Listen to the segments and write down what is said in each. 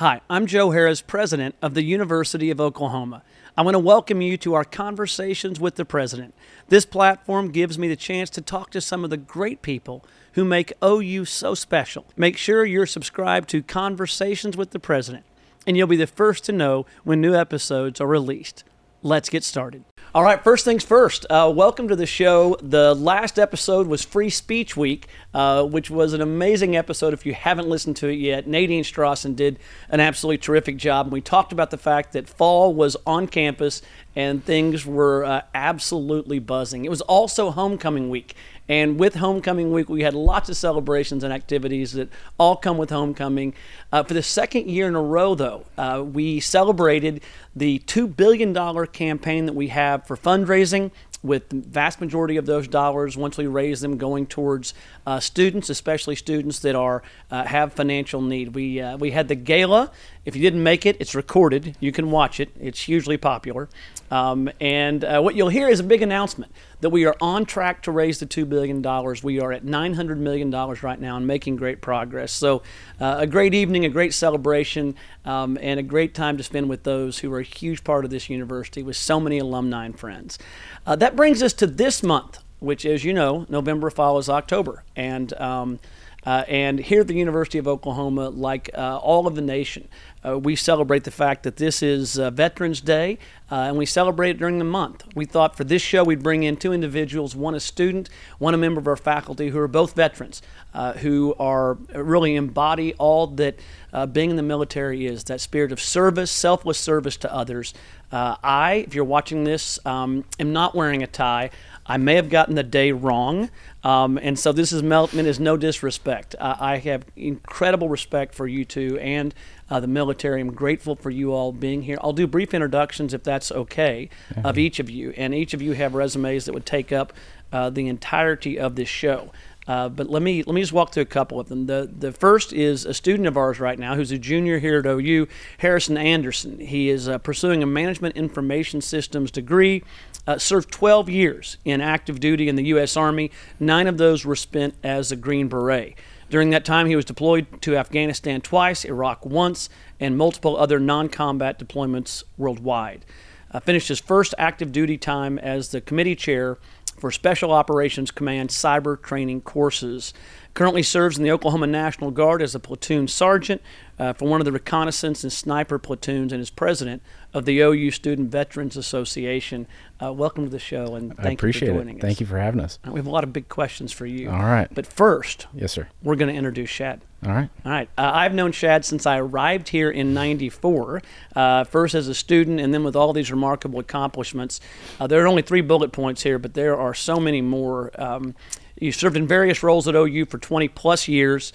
Hi, I'm Joe Harroz, President of the University of Oklahoma. I want to welcome you to our Conversations with the President. This platform gives me the chance to talk to some of the great people who make OU so special. Make sure you're subscribed to Conversations with the President, and you'll be the first to know when new episodes are released. Let's get started. All right, first things first, welcome to the show. The last episode was Free Speech Week, which was an amazing episode. If you haven't listened to it yet, Nadine Strawson did an absolutely terrific job. We talked about the fact that fall was on campus and things were absolutely buzzing. It was also homecoming week. And with homecoming week, we had lots of celebrations and activities that all come with homecoming. For the second year in a row, though, we celebrated the $2 billion campaign that we have for fundraising, with the vast majority of those dollars, once we raise them, going towards students, especially students that have financial need. We had the gala. If you didn't make it, it's recorded. You can watch it. It's hugely popular. And what you'll hear is a big announcement that we are on track to raise the $2 billion. We are at $900 million right now and making great progress. So a great evening, a great celebration, and a great time to spend with those who are a huge part of this university with so many alumni and friends. That brings us to this month, which, as you know, November follows October. And here at the University of Oklahoma, like all of the nation, we celebrate the fact that this is Veterans Day, and we celebrate it during the month. We thought for this show we'd bring in two individuals, one a student, one a member of our faculty, who are both veterans, who are really embody all that being in the military is, that spirit of service, selfless service to others. If you're watching this, am not wearing a tie. I may have gotten the day wrong, and so this is meant as no disrespect. I have incredible respect for you two and the military. I'm grateful for you all being here. I'll do brief introductions, if that's okay, of each of you, and each of you have resumes that would take up the entirety of this show. But let me just walk through a couple of them. The first is a student of ours right now who's a junior here at OU, Harrison Anderson. He is pursuing a Management Information Systems degree, served 12 years in active duty in the U.S. Army. 9 of those were spent as a Green Beret. During that time, he was deployed to Afghanistan twice, Iraq once, and multiple other non-combat deployments worldwide. Finished his first active duty time as the committee chair for Special Operations Command Cyber Training Courses. Currently serves in the Oklahoma National Guard as a platoon sergeant for one of the reconnaissance and sniper platoons, and is president of the OU Student Veterans Association. Welcome to the show, and thank you for joining us. Thank you for having us. We have a lot of big questions for you. All right. But first, yes, sir, we're going to introduce Shad. All right. All right. I've known Shad since I arrived here in '94, first as a student and then with all these remarkable accomplishments. There are only 3 bullet points here, but there are so many more. You served in various roles at OU for 20-plus years.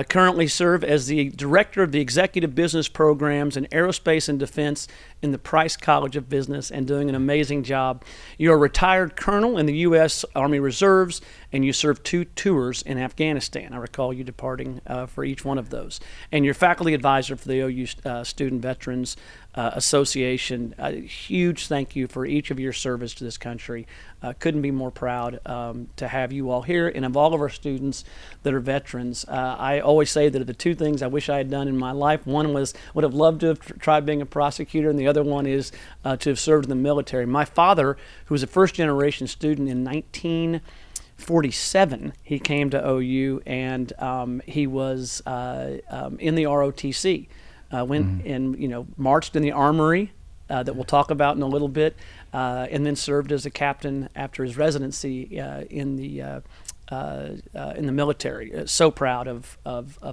Currently serve as the director of the Executive Business Programs in Aerospace and Defense in the Price College of Business, and doing an amazing job. You're a retired colonel in the U.S. Army Reserves, and you served 2 tours in Afghanistan. I recall you departing for each one of those. And you're faculty advisor for the OU Student Veterans Association. A huge thank you for each of your service to this country. Couldn't be more proud to have you all here, and of all of our students that are veterans. I always say that of the 2 things I wish I had done in my life, one was would have loved to have tried being a prosecutor, and the other one is to have served in the military. My father, who was a first-generation student in 1947, he came to OU, and he was in the ROTC. Went and marched in the Armory that we'll talk about in a little bit, and then served as a captain after his residency in the military. So proud of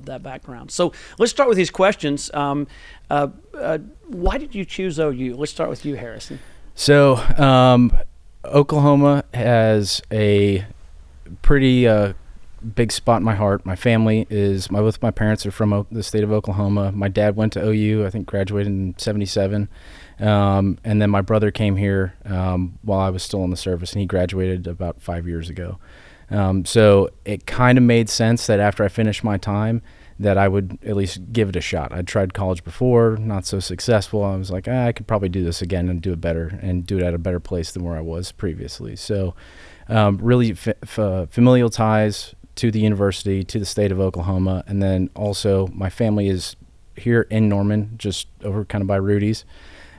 that background. So let's start with these questions. Why did you choose OU? Let's start with you, Harrison. So Oklahoma has a pretty big spot in my heart. My family both my parents are from the state of Oklahoma. My dad went to OU, I think graduated in 77. And then my brother came here while I was still in the service, and he graduated about 5 years ago. So it kind of made sense that after I finished my time that I would at least give it a shot. I'd tried college before, not so successful. I was like, I could probably do this again and do it better, and do it at a better place than where I was previously. So really familial ties to the university, to the state of Oklahoma, and then also my family is here in Norman, just over kind of by Rudy's.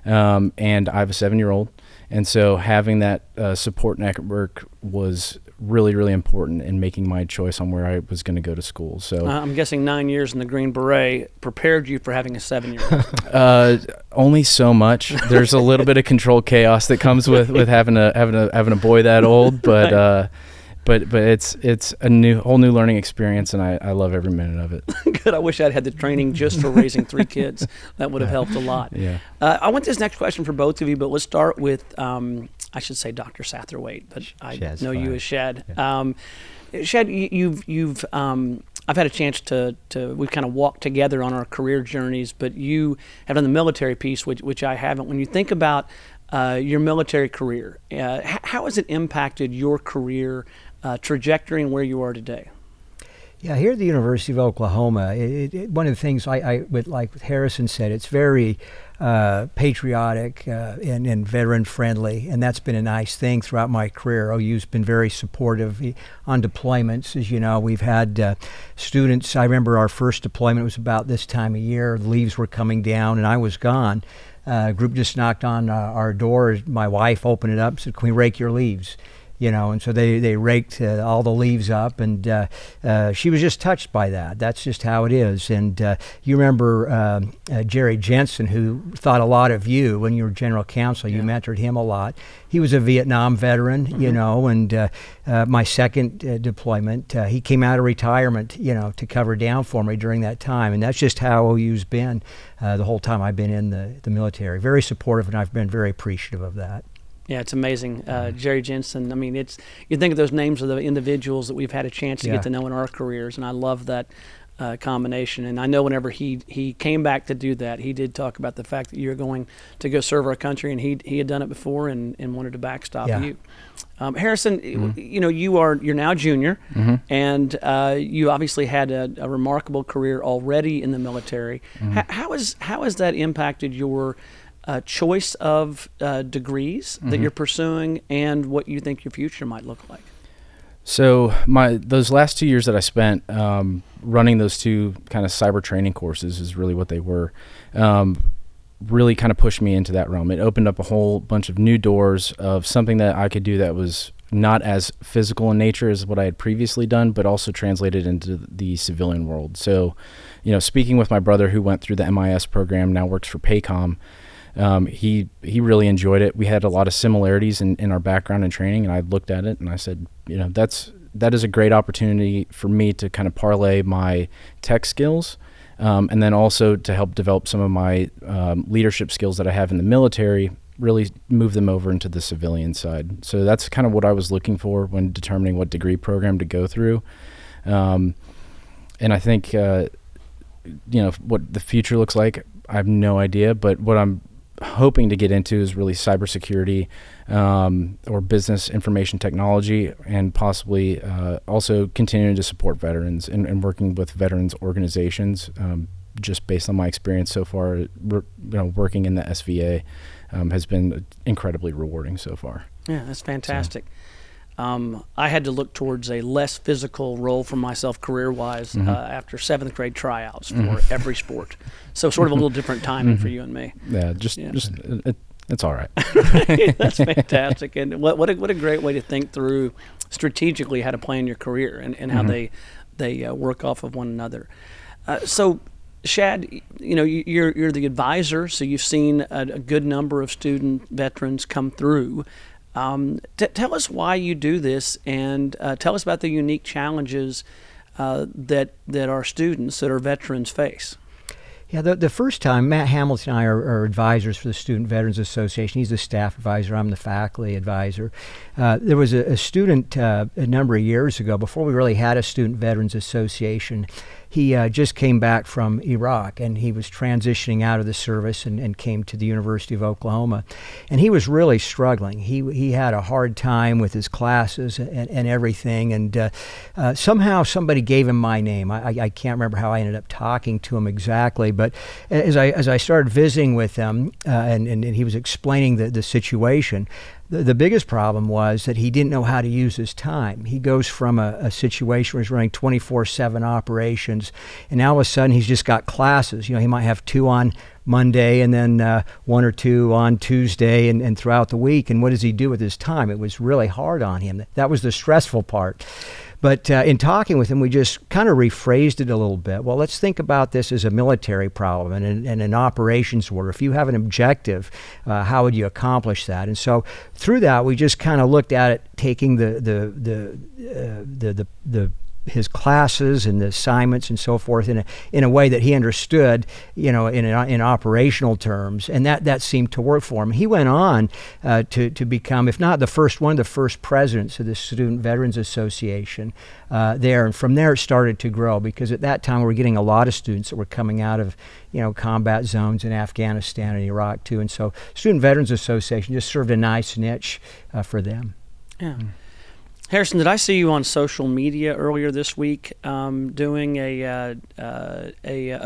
And I have a 7-year-old. And so having that support network was really, really important in making my choice on where I was going to go to school. So I'm guessing 9 years in the Green Beret prepared you for having a 7-year-old. Only so much. There's a little bit of controlled chaos that comes with having a boy that old, but Right. But it's a whole new learning experience, and I love every minute of it. Good. I wish I'd had the training just for raising 3 kids. That would have helped a lot. Yeah. I want this next question for both of you, but let's start with, I should say Dr. Satterthwaite, but I Shad's know you fine. as Shad. Yeah. Shad, you've I've had a chance to we've kind of walked together on our career journeys, but you have done the military piece, which I haven't. When you think about your military career, how has it impacted your career trajectory and where you are today? Yeah, here at the University of Oklahoma, one of the things I would like what Harrison said, it's very patriotic and veteran friendly, and that's been a nice thing throughout my career. OU's been very supportive on deployments. As you know, we've had students. I remember our first deployment was about this time of year. The leaves were coming down, and I was gone. A group just knocked on our door. My wife opened it up and said, "Can we rake your leaves?" And so they raked all the leaves up, and she was just touched by that. That's just how it is. And you remember Jerry Jensen, who thought a lot of you when you were general counsel. You mentored him a lot. He was a Vietnam veteran, and my second deployment, he came out of retirement, to cover down for me during that time. And that's just how OU's been the whole time I've been in the military. Very supportive, and I've been very appreciative of that. Yeah, it's amazing. Jerry Jensen, I mean, you think of those names of the individuals that we've had a chance to get to know in our careers, and I love that combination. And I know whenever he came back to do that, he did talk about the fact that you're going to go serve our country, and he had done it before and wanted to backstop you. Harrison, you're now a junior, and you obviously had a remarkable career already in the military. How has that impacted your choice of degrees that you're pursuing and what you think your future might look like? So those last 2 years that I spent running those 2 kind of cyber training courses is really what they were. Really kind of pushed me into that realm. It opened up a whole bunch of new doors of something that I could do that was not as physical in nature as what I had previously done, but also translated into the civilian world. So, speaking with my brother who went through the MIS program, now works for Paycom, he really enjoyed it. We had a lot of similarities in our background and training, and I looked at it and I said, that is a great opportunity for me to kind of parlay my tech skills, and then also to help develop some of my leadership skills that I have in the military, really move them over into the civilian side. So that's kind of what I was looking for when determining what degree program to go through. And I think, what the future looks like, I have no idea, but what I'm hoping to get into is really cybersecurity or business information technology, and possibly also continuing to support veterans and working with veterans organizations. Just based on my experience so far, working in the SVA has been incredibly rewarding so far. Yeah, that's fantastic. I had to look towards a less physical role for myself career-wise after 7th grade tryouts for every sport. So sort of a little different timing for you and me. Yeah, it's all right. That's fantastic. And what a great way to think through strategically how to plan your career and how they work off of one another. So, Shad, you're the advisor, so you've seen a good number of student veterans come through. Tell us why you do this, and tell us about the unique challenges that our students, that our veterans, face. Yeah, the first time, Matt Hamilton and I are advisors for the Student Veterans Association. He's the staff advisor. I'm the faculty advisor. There was a student a number of years ago, before we really had a Student Veterans Association. He just came back from Iraq, and he was transitioning out of the service and came to the University of Oklahoma. And he was really struggling. He had a hard time with his classes and everything. And somehow somebody gave him my name. I can't remember how I ended up talking to him exactly, but as I started visiting with him and he was explaining the situation, The biggest problem was that he didn't know how to use his time. He goes from a situation where he's running 24/7 operations, and now all of a sudden he's just got classes. He might have 2 on Monday and then 1 or 2 on Tuesday and throughout the week. And what does he do with his time? It was really hard on him. That was the stressful part. But in talking with him, we just kind of rephrased it a little bit. Well, let's think about this as a military problem and an operations order. If you have an objective, how would you accomplish that? And so through that, we just kind of looked at it, taking his classes and the assignments and so forth in a way that he understood, in operational terms, and that seemed to work for him. He went on to become, if not one of the first presidents of the Student Veterans Association there, and from there it started to grow, because at that time we were getting a lot of students that were coming out of combat zones in Afghanistan and Iraq too, and so Student Veterans Association just served a nice niche for them. Yeah. Harrison, did I see you on social media earlier this week doing a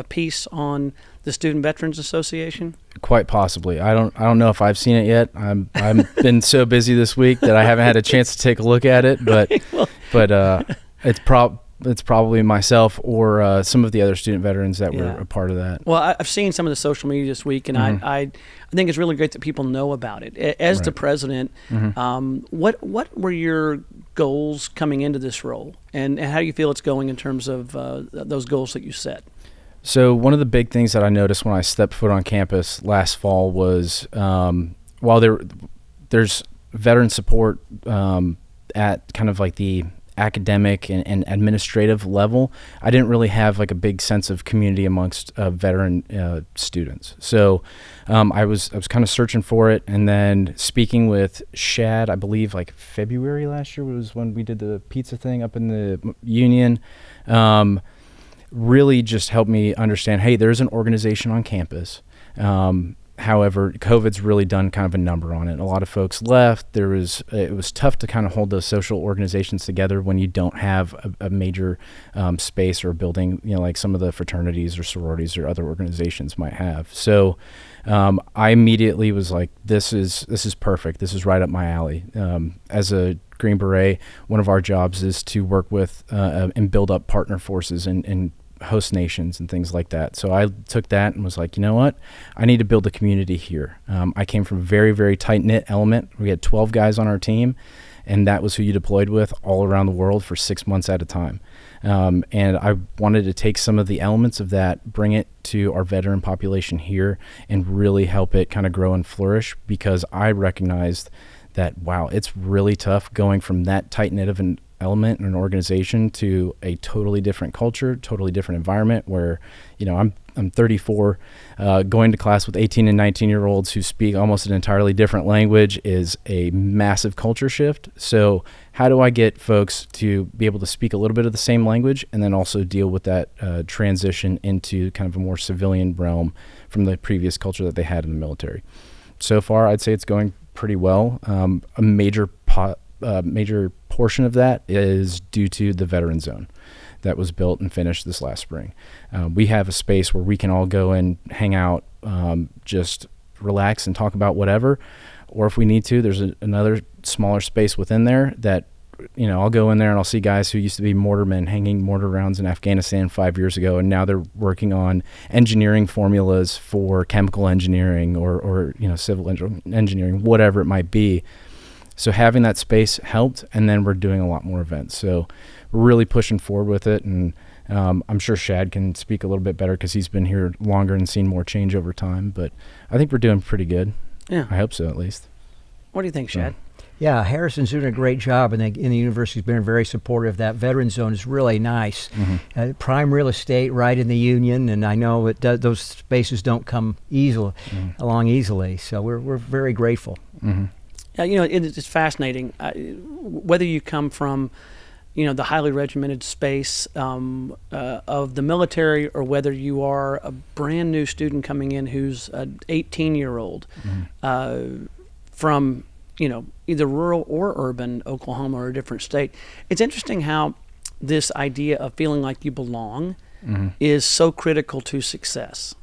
piece on the Student Veterans Association? Quite possibly. I don't know if I've seen it yet. I've been so busy this week that I haven't had a chance to take a look at it. But it's probably myself or some of the other student veterans that were a part of that. Well, I've seen some of the social media this week, and I think it's really great that people know about it. As the president, what were your goals coming into this role, and how do you feel it's going in terms of those goals that you set? So one of the big things that I noticed when I stepped foot on campus last fall was while there's veteran support at kind of like the academic and administrative level, I didn't really have like a big sense of community amongst veteran students. So I was kind of searching for it, and then speaking with Shad, I believe like February last year was when we did the pizza thing up in the Union. Really just helped me understand, hey, there's an organization on campus. However, COVID's really done kind of a number on it. A lot of folks left. It was tough to kind of hold those social organizations together when you don't have a major space or building, like some of the fraternities or sororities or other organizations might have. So I immediately was like, this is perfect. This is right up my alley. As a Green Beret, one of our jobs is to work with and build up partner forces and host nations and things like that. So I took that and was like, you know what? I need to build a community here. I came from a very, very tight-knit element. We had 12 guys on our team, and that was who you deployed with all around the world for 6 months at a time. And I wanted to take some of the elements of that, bring it to our veteran population here, and really help it kind of grow and flourish, because I recognized that, wow, it's really tough going from that tight-knit of an element in an organization to a totally different culture, totally different environment where, I'm 34, going to class with 18 and 19-year-olds who speak almost an entirely different language is a massive culture shift. So how do I get folks to be able to speak a little bit of the same language and then also deal with that transition into kind of a more civilian realm from the previous culture that they had in the military? So far, I'd say it's going pretty well. A major portion of that is due to the veteran zone that was built and finished this last spring. We have a space where we can all go and hang out, just relax and talk about whatever. Or if we need to, there's another smaller space within there that, I'll go in there and I'll see guys who used to be mortarmen hanging mortar rounds in Afghanistan 5 years ago, and now they're working on engineering formulas for chemical engineering or civil engineering, whatever it might be. So having that space helped, and then we're doing a lot more events. So we're really pushing forward with it, and I'm sure Shad can speak a little bit better because he's been here longer and seen more change over time. But I think we're doing pretty good. Yeah, I hope so, at least. What do you think, Shad? Yeah, Harrison's doing a great job, and the university's been very supportive. That veteran zone is really nice. Prime real estate right in the Union, and I know those spaces don't come along easily. So we're very grateful. It's fascinating. Whether you come from, the highly regimented space of the military, or whether you are a brand new student coming in who's an 18-year-old from, either rural or urban Oklahoma or a different state. It's interesting how this idea of feeling like you belong is so critical to success.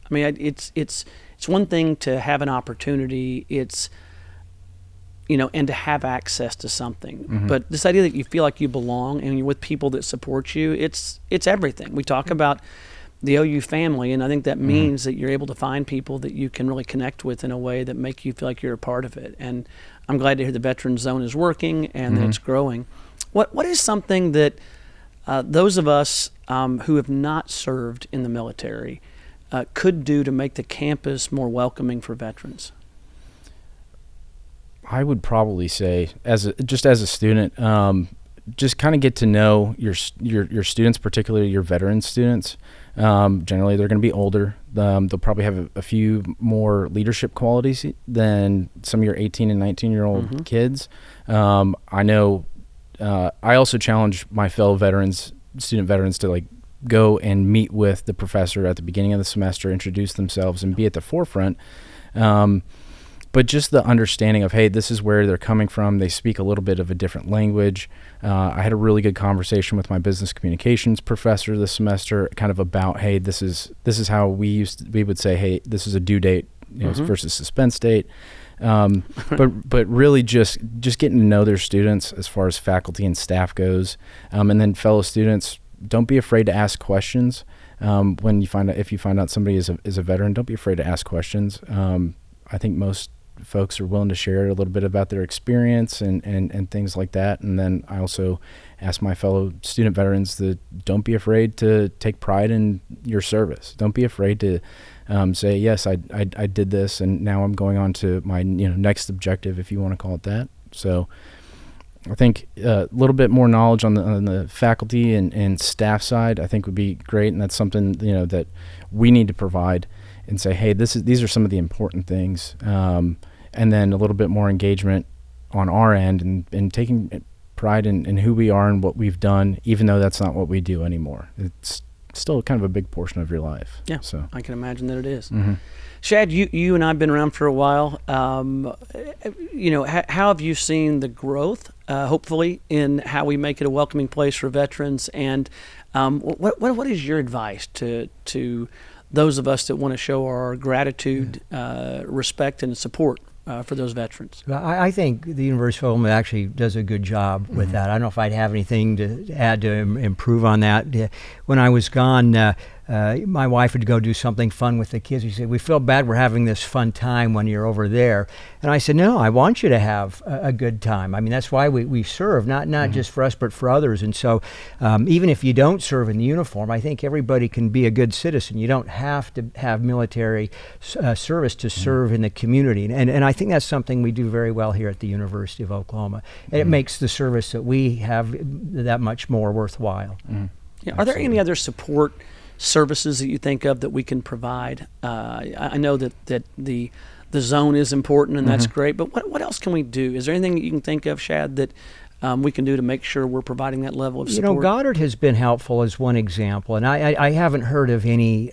I mean, it's one thing to have an opportunity. It's and to have access to something. But this idea that you feel like you belong and you're with people that support you, it's everything. We talk about the OU family, and I think that means that you're able to find people that you can really connect with in a way that make you feel like you're a part of it. And I'm glad to hear the Veterans Zone is working and that it's growing. What is something that those of us who have not served in the military could do to make the campus more welcoming for veterans? I would probably say, as a student, just kind of get to know your students, particularly your veteran students. Generally, they're going to be older. They'll probably have a few more leadership qualities than some of your 18 and 19-year-old kids. I know. I also challenge my fellow student veterans, to go and meet with the professor at the beginning of the semester, introduce themselves, and be at the forefront. But just the understanding of, hey, this is where they're coming from. They speak a little bit of a different language. I had a really good conversation with my business communications professor this semester, kind of about, hey, this is how we would say, hey, this is a due date versus suspense date. But really just getting to know their students as far as faculty and staff goes, and then fellow students, don't be afraid to ask questions. If you find out somebody is a veteran, don't be afraid to ask questions. I think most folks are willing to share a little bit about their experience and things like that. And then I also ask my fellow student veterans that don't be afraid to take pride in your service. Don't be afraid to say, yes, I did this, and now I'm going on to my next objective, if you want to call it that. So I think a little bit more knowledge on the faculty and staff side, I think, would be great, and that's something that we need to provide and say, hey, these are some of the important things, and then a little bit more engagement on our end and taking pride in who we are and what we've done, even though that's not what we do anymore. It's still kind of a big portion of your life. Yeah, so I can imagine that it is. Shad, you and I have been around for a while. How have you seen the growth, hopefully, in how we make it a welcoming place for veterans? And what is your advice to those of us that want to show our gratitude, respect, and support for those veterans? I think the University of Oklahoma actually does a good job with that. I don't know if I'd have anything to add to improve on that. When I was gone, my wife would go do something fun with the kids. She said, we feel bad we're having this fun time when you're over there. And I said, no, I want you to have a good time. I mean, that's why we serve, not just for us, but for others. And so even if you don't serve in the uniform, I think everybody can be a good citizen. You don't have to have military service to serve in the community. And I think that's something we do very well here at the University of Oklahoma. And it makes the service that we have that much more worthwhile. Yeah. Are there any other support services that you think of that we can provide? I know that the zone is important, and that's great, but what else can we do? Is there anything that you can think of, Shad, that we can do to make sure we're providing that level of support? Goddard has been helpful as one example, and I haven't heard of any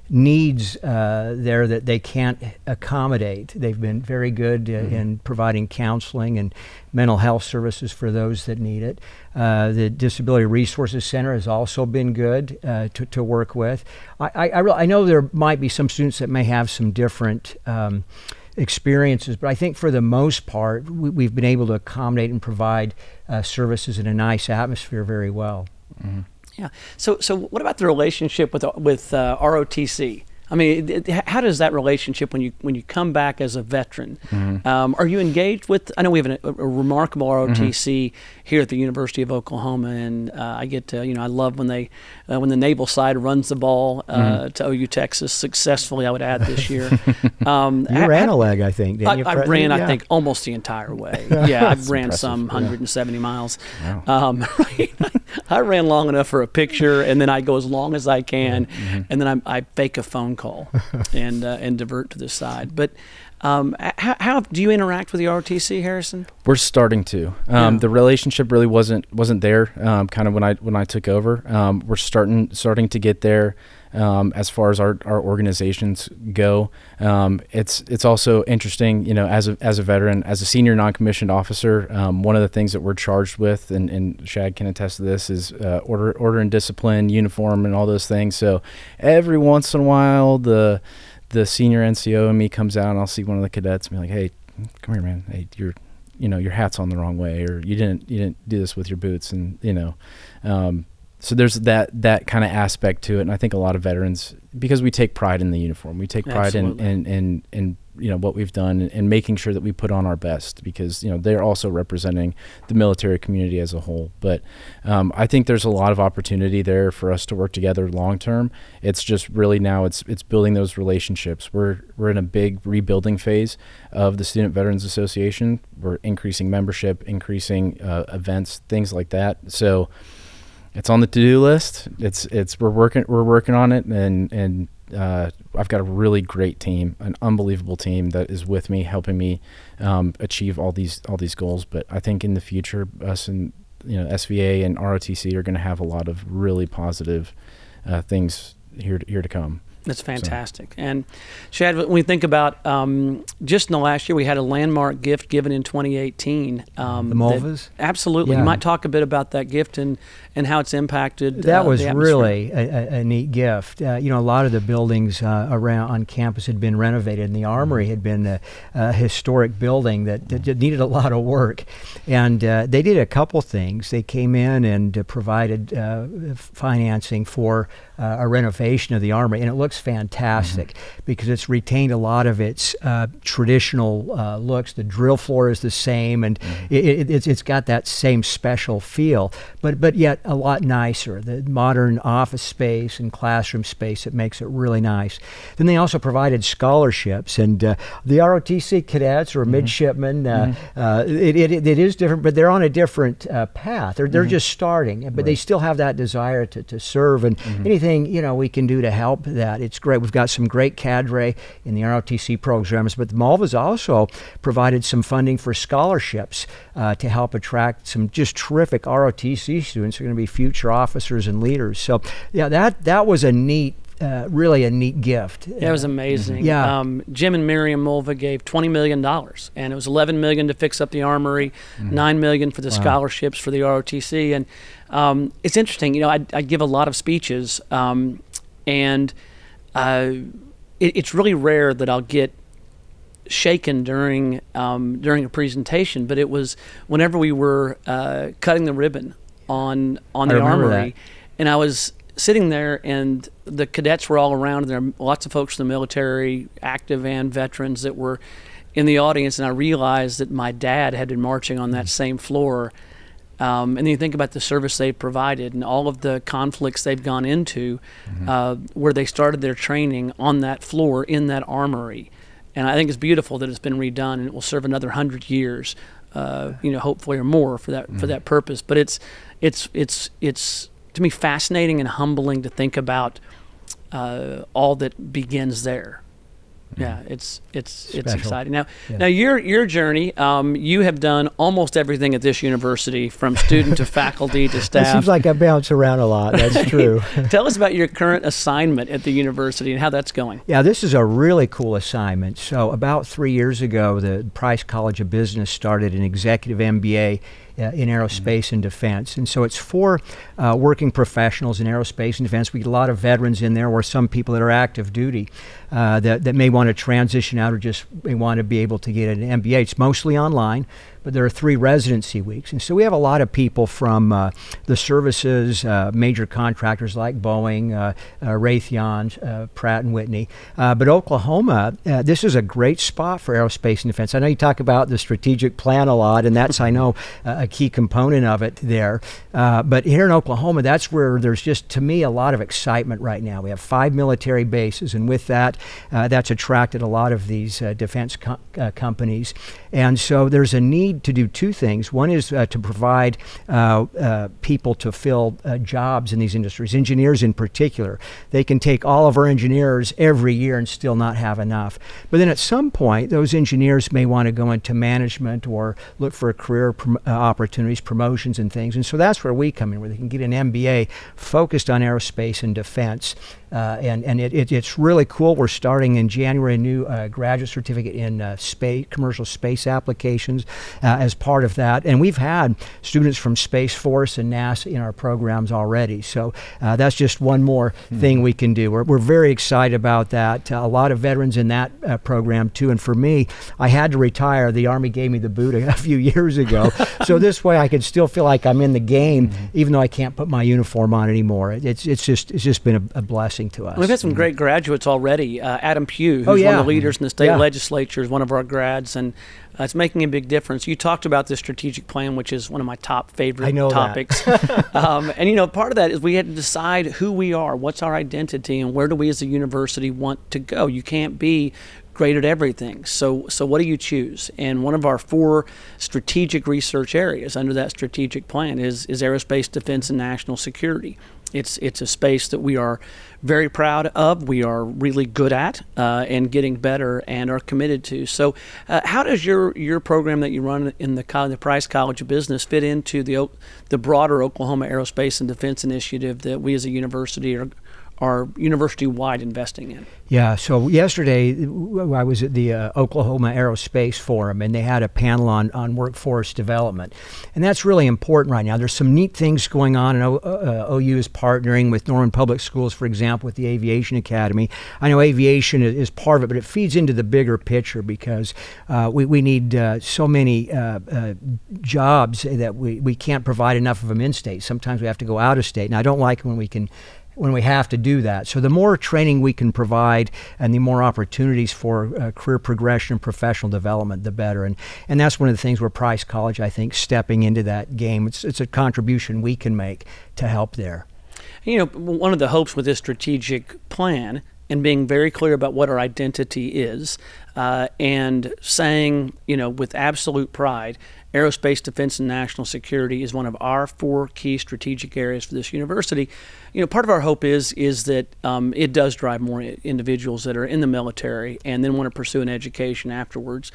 needs there that they can't accommodate. They've been very good in providing counseling and mental health services for those that need it. The Disability Resources Center has also been good to work with. I know there might be some students that may have some different experiences, but I think for the most part, we've been able to accommodate and provide services in a nice atmosphere very well. Yeah. So what about the relationship with ROTC? I mean, how does that relationship when you come back as a veteran? Are you engaged with? I know we have a remarkable ROTC here at the University of Oklahoma, and I get to I love when when the naval side runs the ball to OU Texas successfully. I would add this year. You ran a leg, I think. Didn't you? I ran, I think, almost the entire way. Yeah, I ran some 170 miles. Wow. I ran long enough for a picture, and then I go as long as I can, and then I fake a phone call and divert to the side. But how do you interact with the ROTC, Harrison? We're starting to. The relationship really wasn't there kind of when I took over. We're starting to get there as far as our organizations go. It's also interesting, as a veteran, as a senior non-commissioned officer, one of the things that we're charged with, and Shad can attest to this, is order and discipline, uniform, and all those things. So every once in a while, the senior NCO and me comes out, and I'll see one of the cadets and be like, hey, come here, man. Hey, your hat's on the wrong way, or you didn't do this with your boots, and so there's that kind of aspect to it. And I think a lot of veterans, because we take pride in the uniform, we take pride in what we've done, and making sure that we put on our best, because they're also representing the military community as a whole. But I think there's a lot of opportunity there for us to work together long term. It's just really now it's building those relationships. We're in a big rebuilding phase of the Student Veterans Association. We're increasing membership, increasing events, things like that. So it's on the to-do list. We're working on it, and I've got a really great team, an unbelievable team that is with me, helping me achieve all these goals. But I think in the future, us and SVA and ROTC are going to have a lot of really positive things here to come. That's fantastic. So. And Shad, when we think about just in the last year, we had a landmark gift given in 2018. The Mulvas? Absolutely. Yeah. You might talk a bit about that gift and how it's impacted. That was really a neat gift. A lot of the buildings around on campus had been renovated, and the Armory had been a historic building that needed a lot of work. And they did a couple things. They came in and provided financing for a renovation of the Armory, and it looks fantastic because it's retained a lot of its traditional looks. The drill floor is the same, and it's got that same special feel, but yet a lot nicer. The modern office space and classroom space, it makes it really nice. Then they also provided scholarships, and the ROTC cadets or midshipmen, it is different, but they're on a different path. They're just starting, but they still have that desire to serve, and anything we can do to help that, it's great. We've got some great cadre in the ROTC programs, but the Mulvas also provided some funding for scholarships to help attract some just terrific ROTC students who are going to be future officers and leaders. So yeah, that was a neat really a neat gift. Yeah, it was amazing. Yeah. Jim and Miriam Mulva gave $20 million, and it was $11 million to fix up the Armory, $9 million for the scholarships for the ROTC. And it's interesting, I give a lot of speeches, and it's really rare that I'll get shaken during a presentation, but it was whenever we were cutting the ribbon on the Armory, and I was sitting there, and the cadets were all around, and there are lots of folks in the military, active and veterans, that were in the audience, and I realized that my dad had been marching on that same floor. And then you think about the service they've provided and all of the conflicts they've gone into, where they started their training on that floor in that Armory. And I think it's beautiful that it's been redone, and it will serve another 100 years, hopefully, or more for that purpose. But it's to me fascinating and humbling to think about all that begins there. Yeah, it's exciting. Now your journey, you have done almost everything at this university, from student to faculty to staff. It seems like I bounce around a lot. That's true. Tell us about your current assignment at the university and how that's going. Yeah, this is a really cool assignment. So about 3 years ago, the Price College of Business started an executive MBA in aerospace and defense. And so it's for working professionals in aerospace and defense. We get a lot of veterans in there, or some people that are active duty that may want to transition out or just may want to be able to get an MBA. It's mostly online, but there are 3 residency weeks. And so we have a lot of people from the services, major contractors like Boeing, Raytheon, Pratt & Whitney. But Oklahoma, this is a great spot for aerospace and defense. I know you talk about the strategic plan a lot, and that's, I know, a key component of it there. But here in Oklahoma, that's where there's just, to me, a lot of excitement right now. We have 5 military bases, and with that, that's attracted a lot of these defense companies. And so there's a need to do 2 things. One is to provide people to fill jobs in these industries, engineers in particular. They can take all of our engineers every year and still not have enough. But then at some point, those engineers may want to go into management or look for career opportunities, promotions and things. And so that's where we come in, where they can get an MBA focused on aerospace and defense. and it's really cool. We're starting in January a new graduate certificate in commercial space applications as part of that. And we've had students from Space Force and NASA in our programs already. So that's just one more thing we can do. We're very excited about that. A lot of veterans in that program too. And for me, I had to retire. The Army gave me the boot a few years ago. So this way I can still feel like I'm in the game, even though I can't put my uniform on anymore. It's just been a blessing to us. We've had some great graduates already. Adam Pugh, who's one of the leaders in the state legislature, is one of our grads, and it's making a big difference. You talked about this strategic plan, which is one of my top favorite topics. And part of that is we had to decide who we are, what's our identity, and where do we as a university want to go. You can't be great at everything. So what do you choose? And one of our 4 strategic research areas under that strategic plan is aerospace, defense, and national security. It's a space that we are very proud of, we are really good at, and getting better and are committed to. So how does your program that you run in the Price College of Business fit into the broader Oklahoma Aerospace and Defense Initiative that we as a university are university-wide investing in? Yeah, so yesterday I was at the Oklahoma Aerospace Forum, and they had a panel on workforce development. And that's really important right now. There's some neat things going on, and OU is partnering with Norman Public Schools, for example, with the Aviation Academy. I know aviation is part of it, but it feeds into the bigger picture because we need so many jobs that we can't provide enough of them in-state. Sometimes we have to go out of state, and I don't like when we have to do that. So the more training we can provide and the more opportunities for career progression and professional development, the better. And that's one of the things where Price College, I think, stepping into that game. It's a contribution we can make to help there. One of the hopes with this strategic plan and being very clear about what our identity is, and saying, with absolute pride, aerospace, defense, and national security is one of our 4 key strategic areas for this university. Part of our hope is that it does drive more individuals that are in the military and then want to pursue an education afterwards,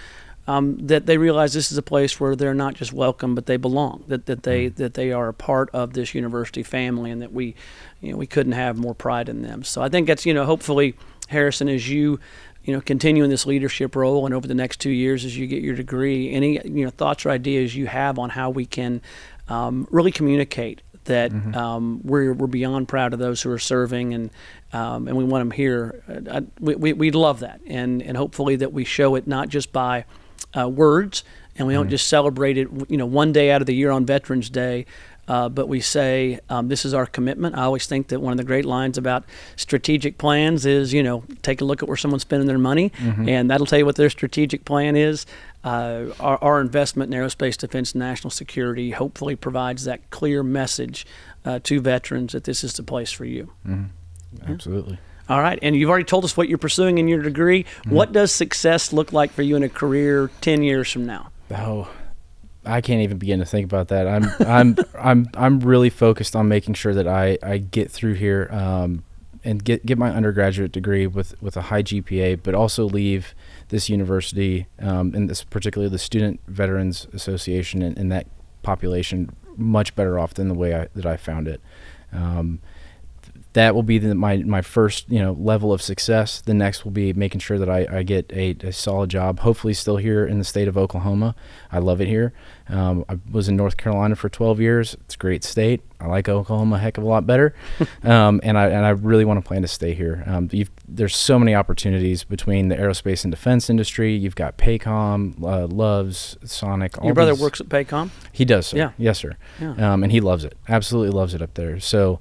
that they realize this is a place where they're not just welcome, but they belong, that they are a part of this university family, and that we couldn't have more pride in them. So I think that's, hopefully, Harrison, as you continue in this leadership role, and over the next 2 years as you get your degree, any thoughts or ideas you have on how we can really communicate that we're beyond proud of those who are serving, and we want them here. We'd love that, and hopefully that we show it not just by words, and we don't just celebrate it one day out of the year on Veterans Day, but we say this is our commitment. I always think that one of the great lines about strategic plans is, take a look at where someone's spending their money, and that'll tell you what their strategic plan is. Our investment in aerospace, defense, and national security hopefully provides that clear message to veterans that this is the place for you. Absolutely. All right, and you've already told us what you're pursuing in your degree. What does success look like for you in a career 10 years from now? Oh, I can't even begin to think about that. I'm really focused on making sure that I get through here and get my undergraduate degree with a high GPA, but also leave this university and this particularly the Student Veterans Association and that population much better off than the way that I found it. That will be my first level of success. The next will be making sure that I get a solid job, hopefully still here in the state of Oklahoma. I love it here. I was in North Carolina for 12 years. It's a great state. I like Oklahoma a heck of a lot better, and I really want to plan to stay here. There's so many opportunities between the aerospace and defense industry. You've got Paycom, Loves, Sonic. Your brother works at Paycom? He does, sir. Yeah. Yes, sir. Yeah. And he loves it. Absolutely loves it up there. So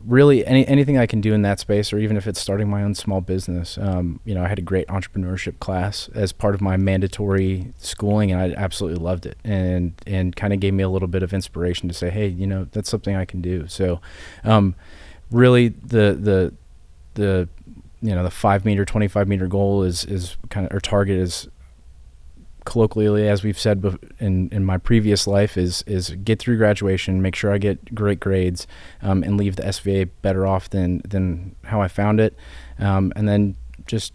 really anything I can do in that space, or even if it's starting my own small business. I had a great entrepreneurship class as part of my mandatory schooling, and I absolutely loved it, and kind of gave me a little bit of inspiration to say, hey, that's something I can do. So really the 5 meter, 25 meter goal is kind of, or target is, colloquially, as we've said in my previous life, is get through graduation, make sure I get great grades, and leave the SVA better off than how I found it, and then just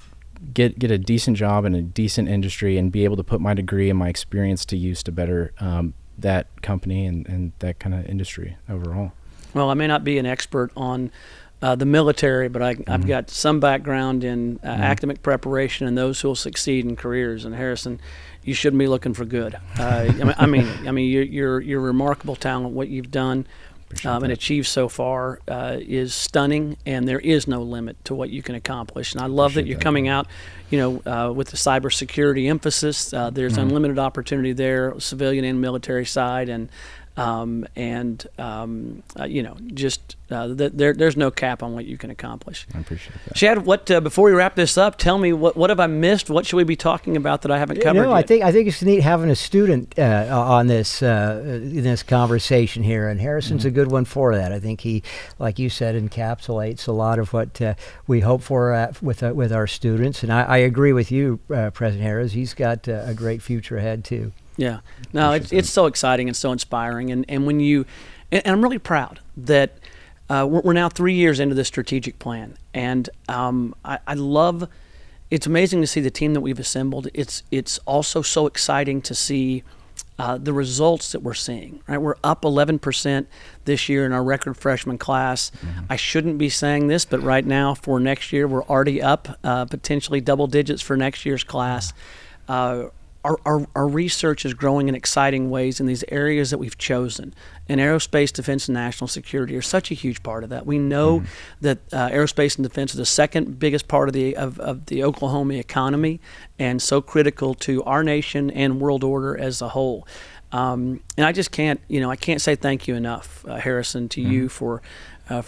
get a decent job in a decent industry and be able to put my degree and my experience to use to better that company and that kind of industry overall. Well, I may not be an expert on the military, but I've got some background in academic preparation and those who will succeed in careers. And Harrison, you shouldn't be looking for good. I mean, you're remarkable talent. What you've done and achieved so far is stunning, and there is no limit to what you can accomplish. And I love that you're coming out, with the cybersecurity emphasis. There's unlimited opportunity there, civilian and military side, and there's no cap on what you can accomplish. I appreciate that. Shad, before we wrap this up, tell me what have I missed? What should we be talking about that I haven't covered yet? I think it's neat having a student on this in this conversation here, and Harrison's a good one for that. I think he, like you said, encapsulates a lot of what we hope for with our students, and I agree with you, President Harroz. He's got a great future ahead too. Yeah, no, it's so exciting and so inspiring, and when you, and I'm really proud that we're now 3 years into this strategic plan, and I love. It's amazing to see the team that we've assembled. It's also so exciting to see the results that we're seeing. Right, we're up 11% this year in our record freshman class. I shouldn't be saying this, but right now for next year we're already up potentially double digits for next year's class. Our research is growing in exciting ways in these areas that we've chosen. And aerospace, defense, and national security are such a huge part of that. We know that aerospace and defense is the second biggest part of the Oklahoma economy, and so critical to our nation and world order as a whole. And I just can't say thank you enough, Harrison, to you for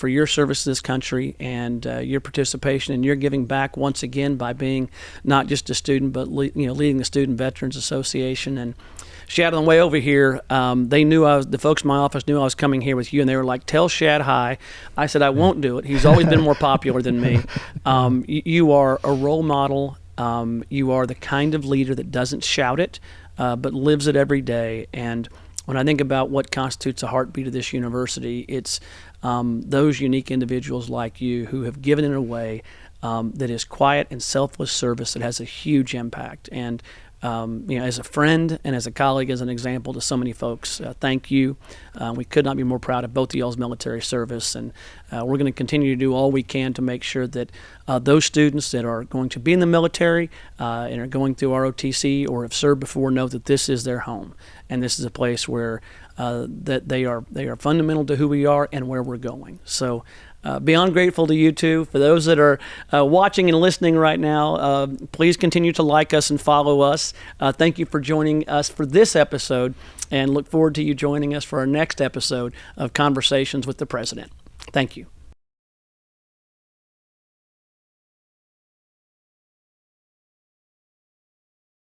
your service to this country and your participation and your giving back once again by being not just a student but leading the Student Veterans Association. And Shad, on the way over here, they knew the folks in my office knew I was coming here with you, and they were like, "Tell Shad hi." I said, "I won't do it. He's always been more popular than me." You are a role model. You are the kind of leader that doesn't shout it, but lives it every day. And when I think about what constitutes a heartbeat of this university, it's those unique individuals like you who have given it away that is quiet and selfless service that has a huge impact. And as a friend and as a colleague, as an example to so many folks, thank you. We could not be more proud of both of y'all's military service, and we're going to continue to do all we can to make sure that those students that are going to be in the military and are going through ROTC or have served before know that this is their home, and this is a place where that they are fundamental to who we are and where we're going. So beyond grateful to you two. For those that are watching and listening right now, please continue to like us and follow us. Thank you for joining us for this episode, and look forward to you joining us for our next episode of Conversations with the President. Thank you.